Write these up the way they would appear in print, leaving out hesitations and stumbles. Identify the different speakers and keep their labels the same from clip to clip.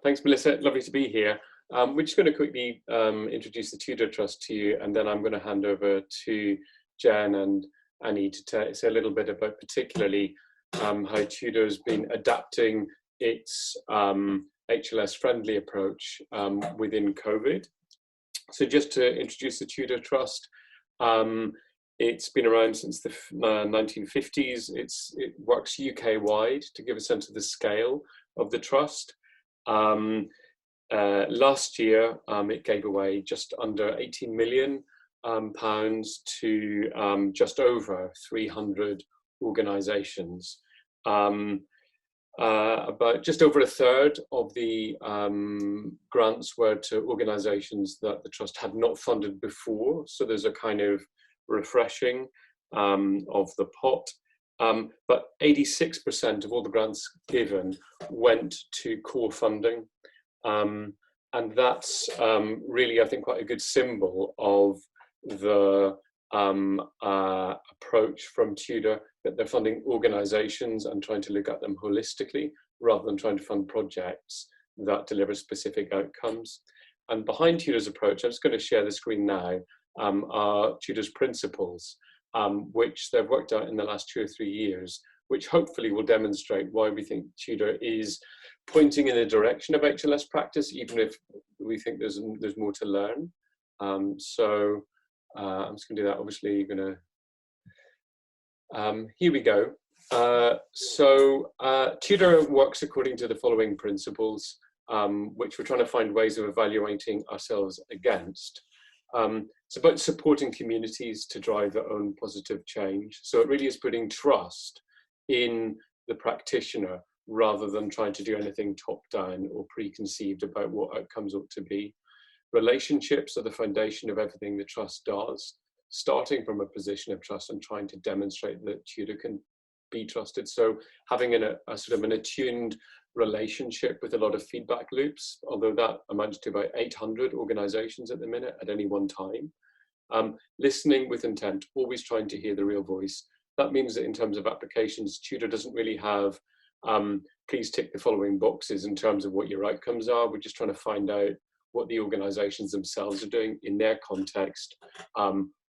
Speaker 1: Thanks, Melissa. Lovely to be here. We're just going to quickly introduce the Tudor Trust to you, and then I'm going to hand over to Jen and Annie to say a little bit about particularly how Tudor's been adapting its HLS-friendly approach within COVID. So just to introduce the Tudor Trust, it's been around since the 1950s. It works UK-wide to give a sense of the scale of the trust. Last year, it gave away just under 18 million pounds to just over 300 organisations. About just over a third of the grants were to organisations that the trust had not funded before. So there's a kind of refreshing of the pot. But 86% of all the grants given went to core funding. And that's really, I think, quite a good symbol of the approach from Tudor, that they're funding organisations and trying to look at them holistically rather than trying to fund projects that deliver specific outcomes. And behind Tudor's approach, I'm just going to share the screen now, are Tudors Principles, which they've worked out in the last 2 or 3 years, which hopefully will demonstrate why we think Tudor is pointing in the direction of HLS practice, even if we think there's more to learn. I'm just going to do that. Obviously, you're going to. Here we go. Tudor works according to the following principles, which we're trying to find ways of evaluating ourselves against. It's about supporting communities to drive their own positive change. So it really is putting trust in the practitioner rather than trying to do anything top down or preconceived about what outcomes ought to be. Relationships are the foundation of everything the trust does, starting from a position of trust and trying to demonstrate that Tudor can be trusted. So having a sort of an attuned relationship with a lot of feedback loops, although that amounts to about 800 organizations at the minute at any one time. Listening with intent, always trying to hear the real voice. That means that in terms of applications, Tudor doesn't really have, please tick the following boxes in terms of what your outcomes are. We're just trying to find out what the organizations themselves are doing in their context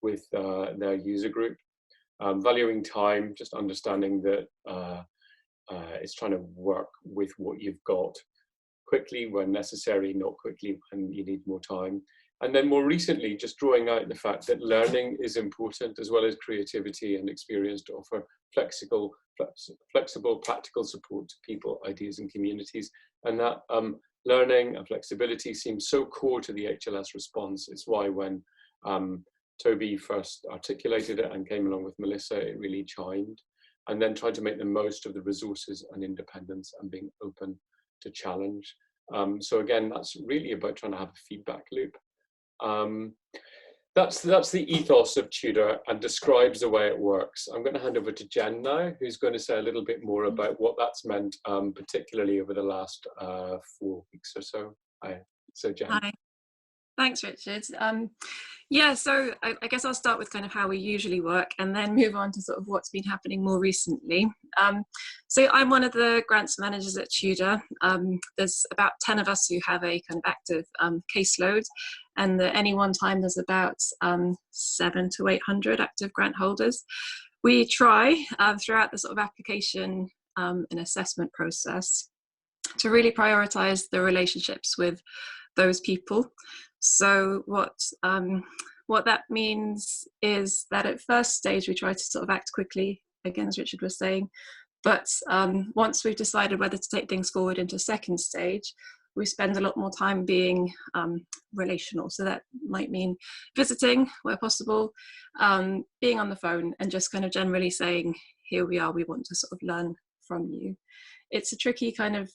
Speaker 1: with their user group. Valuing time, just understanding that it's trying to work with what you've got quickly when necessary, not quickly when you need more time. And then more recently, just drawing out the fact that learning is important, as well as creativity and experience, to offer flexible, practical support to people, ideas and communities. And that learning and flexibility seems so core to the HLS response. It's why when Toby first articulated it and came along with Melissa, it really chimed. And then trying to make the most of the resources and independence and being open to challenge. So again, that's really about trying to have a feedback loop. That's the ethos of Tudor and describes the way it works. I'm going to hand over to Jen now, who's going to say a little bit more about what that's meant, particularly over the last 4 weeks or so. So Jen.
Speaker 2: Hi. Thanks, Richard. Yeah, so I guess I'll start with kind of how we usually work and then move on to sort of what's been happening more recently. So I'm one of the grants managers at Tudor. There's about 10 of us who have a kind of active caseload, and at any one time there's about 700 to 800 active grant holders. We try throughout the sort of application and assessment process to really prioritise the relationships with those people. So what that means is that at first stage we try to sort of act quickly, again as Richard was saying, but once we've decided whether to take things forward into second stage, we spend a lot more time being relational. So that might mean visiting where possible, being on the phone and just kind of generally saying, here we are, we want to sort of learn from you. It's a tricky kind of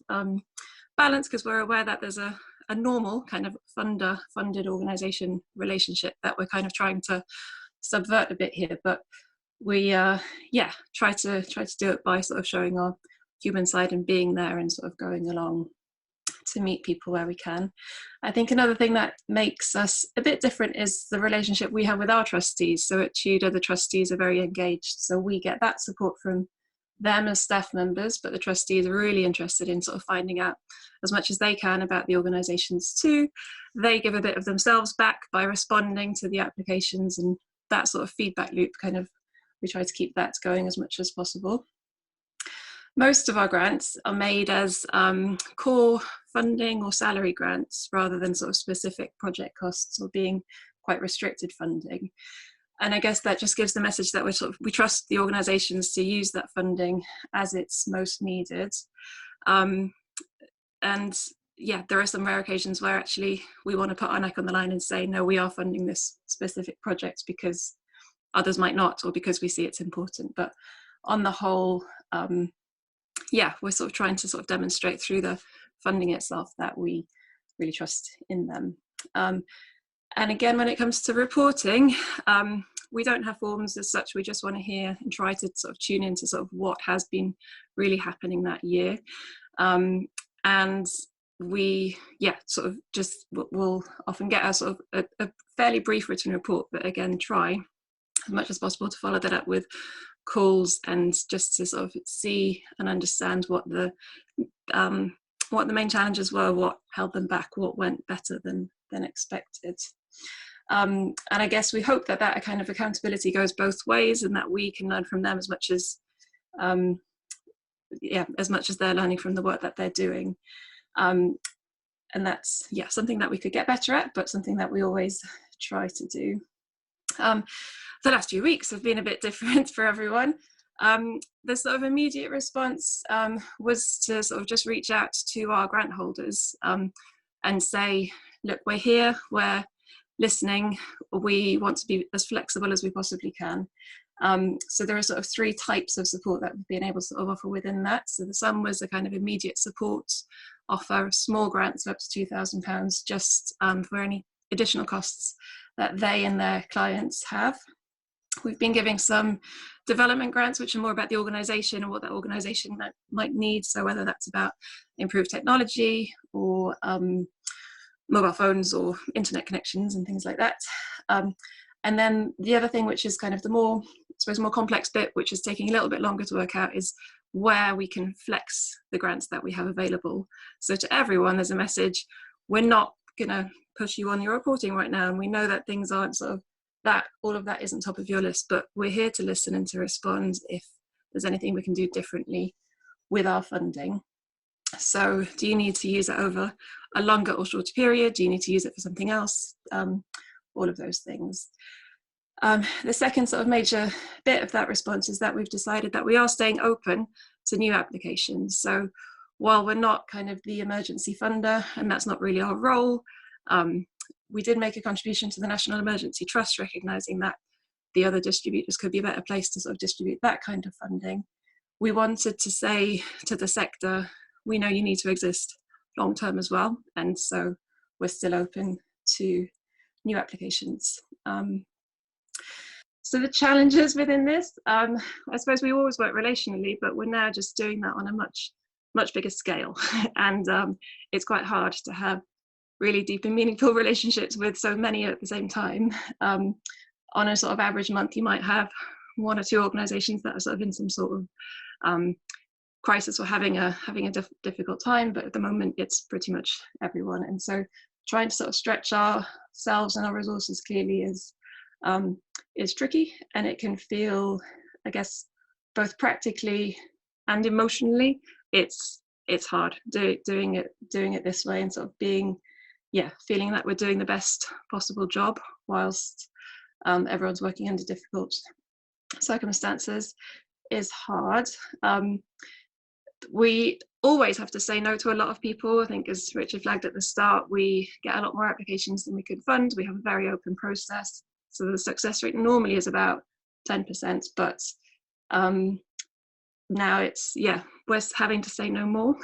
Speaker 2: balance because we're aware that there's a normal kind of funded organisation relationship that we're kind of trying to subvert a bit here, but we try to do it by sort of showing our human side and being there and sort of going along to meet people where we can. I think another thing that makes us a bit different is the relationship we have with our trustees. So at Tudor, the trustees are very engaged, so we get that support from them as staff members, but the trustees are really interested in sort of finding out as much as they can about the organisations too. They give a bit of themselves back by responding to the applications, and that sort of feedback loop kind of, we try to keep that going as much as possible. Most of our grants are made as core funding or salary grants rather than sort of specific project costs or being quite restricted funding. And I guess that just gives the message that we trust the organisations to use that funding as it's most needed. And yeah, there are some rare occasions where actually we want to put our neck on the line and say, no, we are funding this specific project because others might not, or because we see it's important. But on the whole, yeah, we're sort of trying to sort of demonstrate through the funding itself that we really trust in them. And again, when it comes to reporting, we don't have forms as such. We just want to hear and try to sort of tune into sort of what has been really happening that year. And we, yeah, sort of just we'll often get a sort of a fairly brief written report, but again, try as much as possible to follow that up with calls and just to sort of see and understand what the main challenges were, what held them back, what went better than expected. And I guess we hope that that kind of accountability goes both ways, and that we can learn from them as much as yeah, as much as they're learning from the work that they're doing. And that's, yeah, something that we could get better at, but something that we always try to do. The last few weeks have been a bit different for everyone. The sort of immediate response was to sort of just reach out to our grant holders and say, look, we're here, we're listening, we want to be as flexible as we possibly can. So there are sort of three types of support that we've been able to sort of offer within that. So the sum was a kind of immediate support offer of small grants of up to £2,000 just for any additional costs that they and their clients have. We've been giving some development grants, which are more about the organisation and what that organisation might need. So whether that's about improved technology or mobile phones or internet connections and things like that. And then the other thing, which is kind of the more, I suppose, more complex bit, which is taking a little bit longer to work out, is where we can flex the grants that we have available. So to everyone, there's a message: we're not going to push you on your reporting right now, and we know that things aren't sort of that, all of that isn't top of your list, but we're here to listen and to respond if there's anything we can do differently with our funding. So do you need to use it over a longer or shorter period? Do you need to use it for something else? All of those things. The second sort of major bit of that response is that we've decided that we are staying open to new applications. So while we're not kind of the emergency funder, and that's not really our role, we did make a contribution to the National Emergency Trust, recognising that the other distributors could be a better place to sort of distribute that kind of funding. We wanted to say to the sector, we know you need to exist long term as well, and so we're still open to new applications. So the challenges within this, I suppose we always work relationally, but we're now just doing that on a much bigger scale. And it's quite hard to have really deep and meaningful relationships with so many at the same time. On a sort of average month, you might have one or two organisations that are sort of in some sort of crisis or having a difficult time, but at the moment it's pretty much everyone. And so trying to sort of stretch ourselves and our resources clearly is tricky, and it can feel, I guess, both practically and emotionally, it's hard doing it this way, and sort of being, yeah, feeling that we're doing the best possible job whilst everyone's working under difficult circumstances is hard. We always have to say no to a lot of people. I think, as Richard flagged at the start, we get a lot more applications than we could fund. We have a very open process, so the success rate normally is about 10%, but now it's, yeah, we're having to say no more.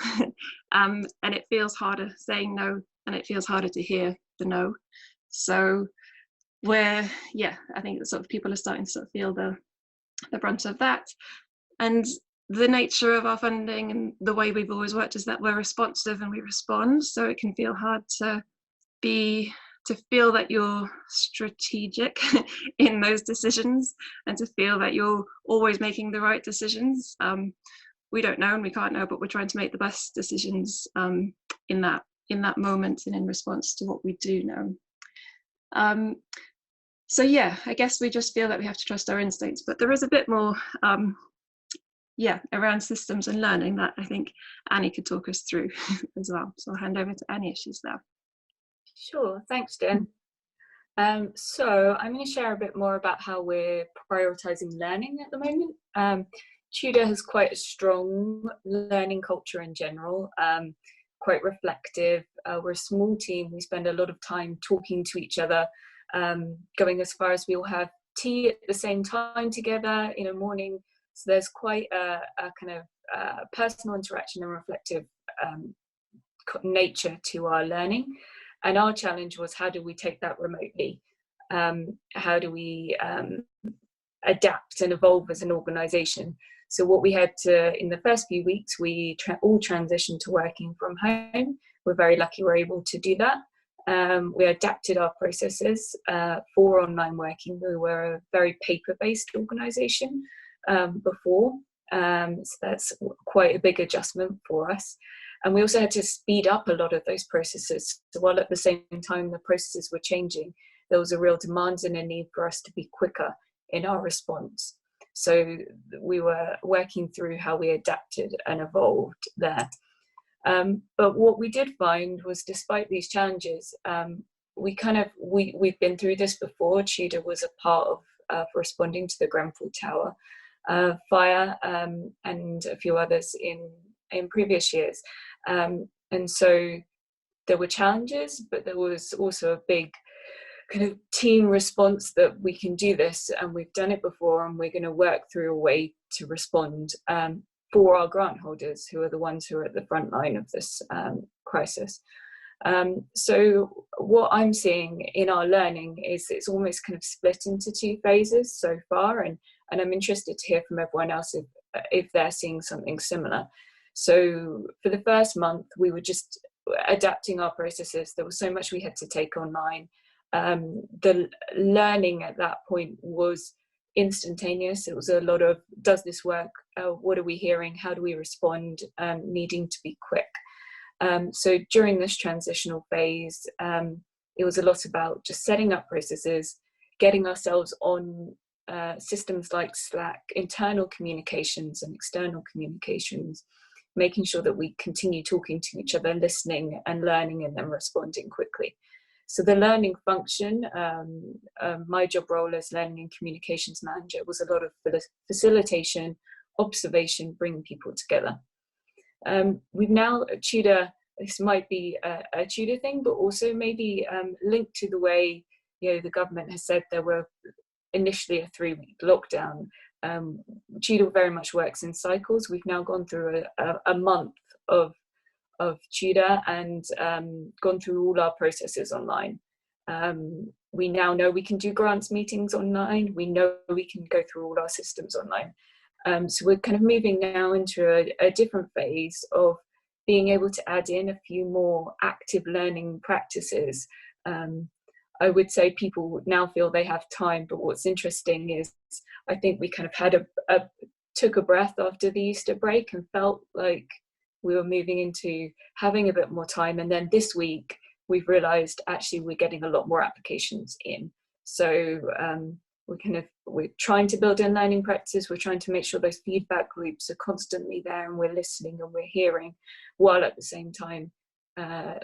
Speaker 2: And it feels harder saying no, and it feels harder to hear the no. So we're, yeah, I think that sort of people are starting to sort of feel the brunt of that. And the nature of our funding and the way we've always worked is that we're responsive and we respond, so it can feel hard to be to feel that you're strategic in those decisions, and to feel that you're always making the right decisions. We don't know and we can't know, but we're trying to make the best decisions in that moment and in response to what we do know. So yeah, I guess we just feel that we have to trust our instincts, but there is a bit more around systems and learning that I think Annie could talk us through as well. So I'll hand over to Annie if she's there.
Speaker 3: Sure, thanks Jen. So I'm going to share a bit more about how we're prioritising learning at the moment. Tudor has quite a strong learning culture in general, quite reflective. We're a small team, we spend a lot of time talking to each other, going as far as we all have tea at the same time together in a morning. So there's quite a kind of personal interaction and reflective nature to our learning. And our challenge was, how do we take that remotely? How do we adapt and evolve as an organisation? So what we had to, in the first few weeks, we all transitioned to working from home. We're very lucky we're able to do that. We adapted our processes for online working. We were a very paper-based organisation before, so that's quite a big adjustment for us. And we also had to speed up a lot of those processes. So while at the same time the processes were changing, there was a real demand and a need for us to be quicker in our response. So we were working through how we adapted and evolved there. But what we did find was, despite these challenges, we've been through this before. Tudor was a part of responding to the Grenfell Tower fire and a few others in previous years. And so there were challenges, but there was also a big kind of team response that we can do this, and we've done it before, and we're going to work through a way to respond for our grant holders, who are the ones who are at the front line of this crisis. So what I'm seeing in our learning is it's almost kind of split into two phases so far, and I'm interested to hear from everyone else if they're seeing something similar. So for the first month, we were just adapting our processes. There was so much we had to take online. The learning at that point was instantaneous. It was a lot of, does this work? What are we hearing? How do we respond? Needing to be quick. So during this transitional phase, it was a lot about just setting up processes, getting ourselves on systems like Slack, internal communications and external communications, making sure that we continue talking to each other, listening and learning, and then responding quickly. So the learning function, my job role as learning and communications manager, was a lot of facilitation, observation, bringing people together. We've now, Tudor, this might be a Tudor thing, but also maybe linked to the way, the government has said there were initially a 3-week lockdown. Tudor very much works in cycles. We've now gone through a month of Tudor and gone through all our processes online. We now know we can do grants meetings online. We know we can go through all our systems online. So we're kind of moving now into a different phase of being able to add in a few more active learning practices. I would say people now feel they have time, but what's interesting is I think we kind of had took a breath after the Easter break and felt like we were moving into having a bit more time. And then this week we've realized actually we're getting a lot more applications in. So we're trying to build in learning practices. We're trying to make sure those feedback loops are constantly there, and we're listening and we're hearing, while at the same time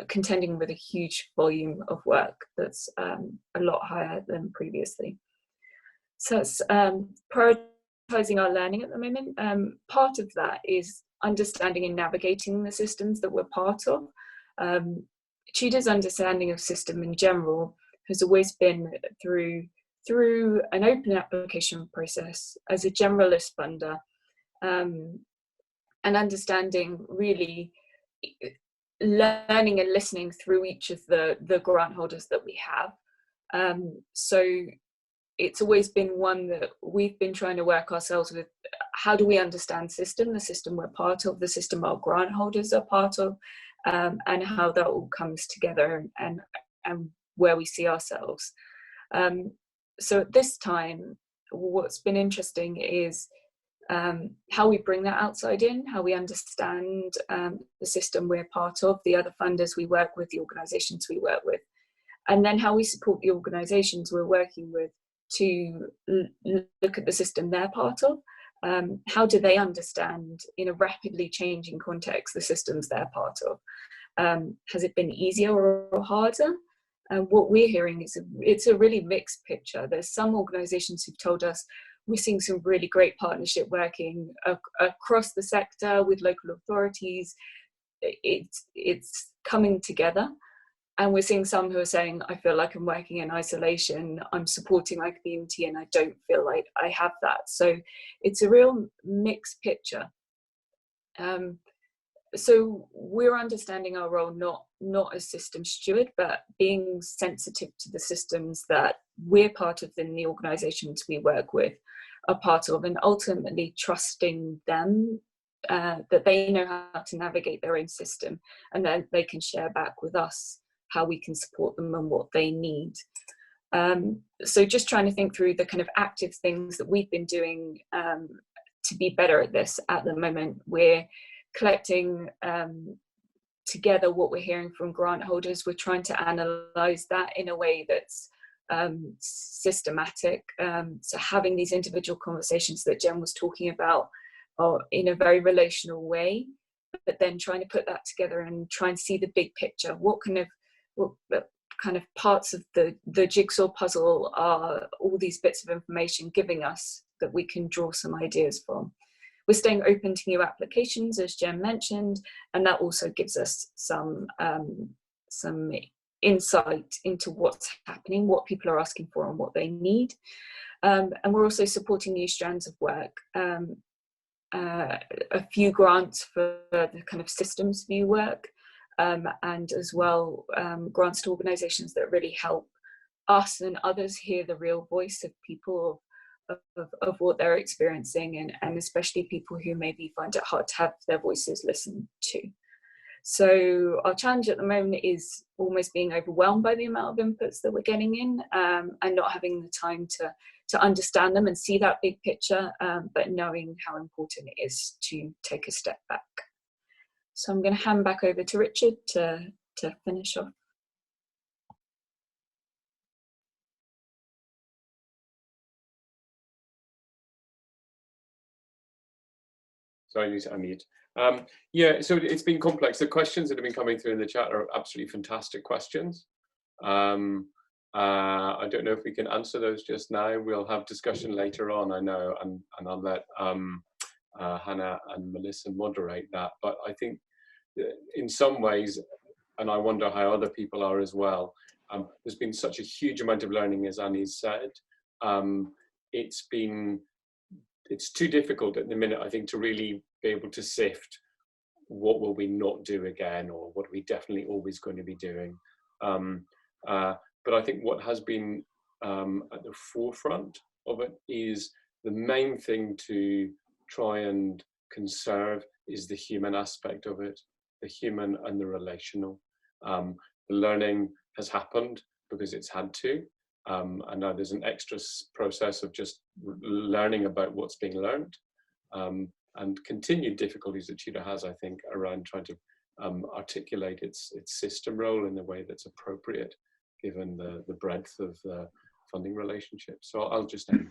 Speaker 3: contending with a huge volume of work that's a lot higher than previously. So it's prioritizing our learning at the moment. Part of that is understanding and navigating the systems that we're part of. Tudor's understanding of system in general has always been through an open application process as a generalist funder, and understanding really learning and listening through each of the grant holders that we have. So it's always been one that we've been trying to work ourselves with. How do we understand the system we're part of, the system our grant holders are part of, and how that all comes together, and where we see ourselves. So at this time, what's been interesting is how we bring that outside in, how we understand the system we're part of, the other funders we work with, the organisations we work with, and then how we support the organisations we're working with to look at the system they're part of. How do they understand, in a rapidly changing context, the systems they're part of? Has it been easier or harder? What we're hearing is it's a really mixed picture. There's some organisations who've told us we're seeing some really great partnership working across the sector with local authorities. It's coming together. And we're seeing some who are saying, I feel like I'm working in isolation, I'm supporting my community, and I don't feel like I have that. So it's a real mixed picture. So we're understanding our role not as system steward, but being sensitive to the systems that we're part of in the organisations we work with are part of, and ultimately trusting them that they know how to navigate their own system, and then they can share back with us how we can support them and what they need. So just trying to think through the kind of active things that we've been doing to be better at this at the moment. We're collecting together what we're hearing from grant holders. We're trying to analyse that in a way that's systematic. So having these individual conversations that Jen was talking about in a very relational way, but then trying to put that together and try and see the big picture. What kind of parts of the jigsaw puzzle are all these bits of information giving us that we can draw some ideas from. We're staying open to new applications, as Jen mentioned, and that also gives us some insight into what's happening, what people are asking for and what they need. And we're also supporting new strands of work. A few grants for the kind of systems view work, and as well grants to organisations that really help us and others hear the real voice of people, of what they're experiencing, and especially people who maybe find it hard to have their voices listened to. So our challenge at the moment is almost being overwhelmed by the amount of inputs that we're getting in, and not having the time to understand them and see that big picture, but knowing how important it is to take a step back. So I'm going to hand back over to Richard to finish off.
Speaker 1: Sorry, I need to unmute. Yeah, so it's been complex. The questions that have been coming through in the chat are absolutely fantastic questions. I don't know if we can answer those just now. We'll have discussion later on, I know, and I'll let Hannah and Melissa moderate that. But I think in some ways, and I wonder how other people are as well, there's been such a huge amount of learning, as Annie's said. It's too difficult at the minute, I think, to really be able to sift what will we not do again, or what are we definitely always going to be doing. But I think what has been at the forefront of it is the main thing to try and conserve is the human aspect of it, the human and the relational. The learning has happened because it's had to. And now there's an extra process of just learning about what's being learned, and continued difficulties that Tudor has, I think, around trying to articulate its system role in a way that's appropriate given the breadth of the funding relationship. So I'll just end there.